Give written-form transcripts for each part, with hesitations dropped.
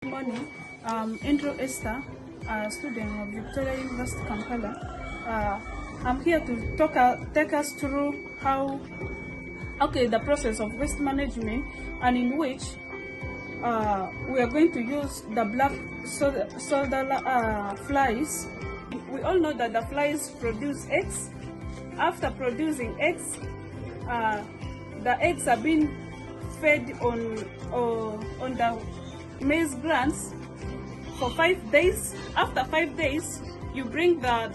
Good morning. Andrew Esther, a student of Victoria University, Kampala. I'm here to take us through the process of waste management, and in which we are going to use the black solder flies. We all know that the flies produce eggs. After producing eggs, the eggs are being fed on the maize grains for 5 days. After 5 days, you bring the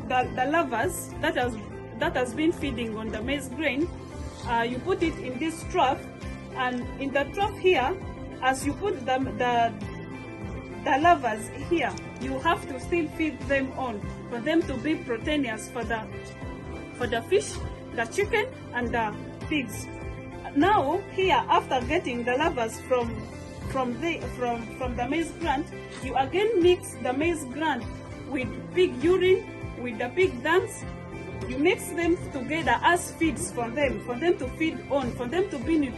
larvas that has been feeding on the maize grain. You put it in this trough, and in the trough here, as you put the larvas here, you have to still feed them on for them to be proteinous for the fish, the chicken, and the pigs. Now here, after getting the larvas from the maize gland, you again mix the maize gland with pig urine, with the pig dungs. You mix them together as feeds for them to feed on, for them to be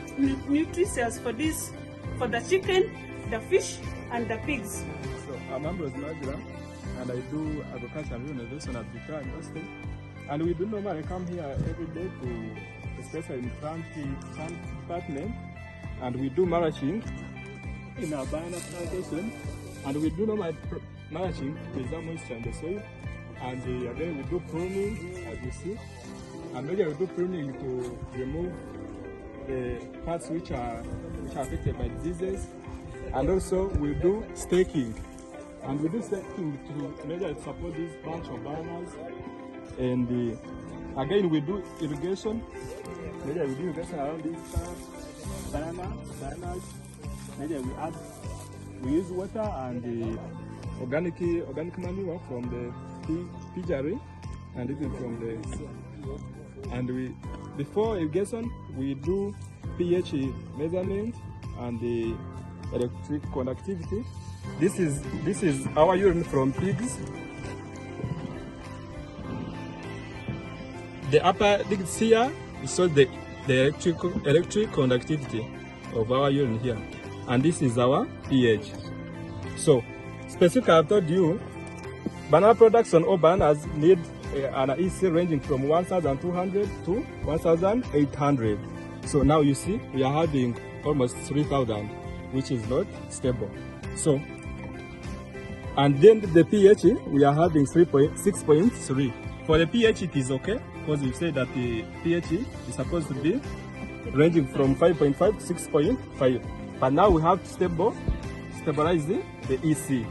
nutritious for the chicken, the fish, and the pigs. So I'm Ambrose Nagira, and I do agriculture and renovation at Victoria University. And we do normally come here every day especially in plant department, and we do mulching in our banana plantation, and we do normal mulching to preserve moisture in the soil. And again we do pruning, as you see, and maybe we do pruning to remove the parts which are affected by diseases. And also we do staking, and we do staking to maybe support this bunch of bananas. And again we do irrigation. Maybe we do irrigation around these bananas. Maybe we use water and organic manure from the piggery, and even from the before irrigation we do pH measurement and the electric conductivity. This is our urine from pigs. The upper digits here shows the electric conductivity of our urine here, and this is our pH. So specifically, I've told you, banana products on all bananas need an EC ranging from 1,200 to 1,800. So now you see we are having almost 3,000, which is not stable. So, and then the pH we are having 6.3. For the pH it is okay, because we say that the pH is supposed to be ranging from 5.5 to 6.5. But now we have to stabilize the EC.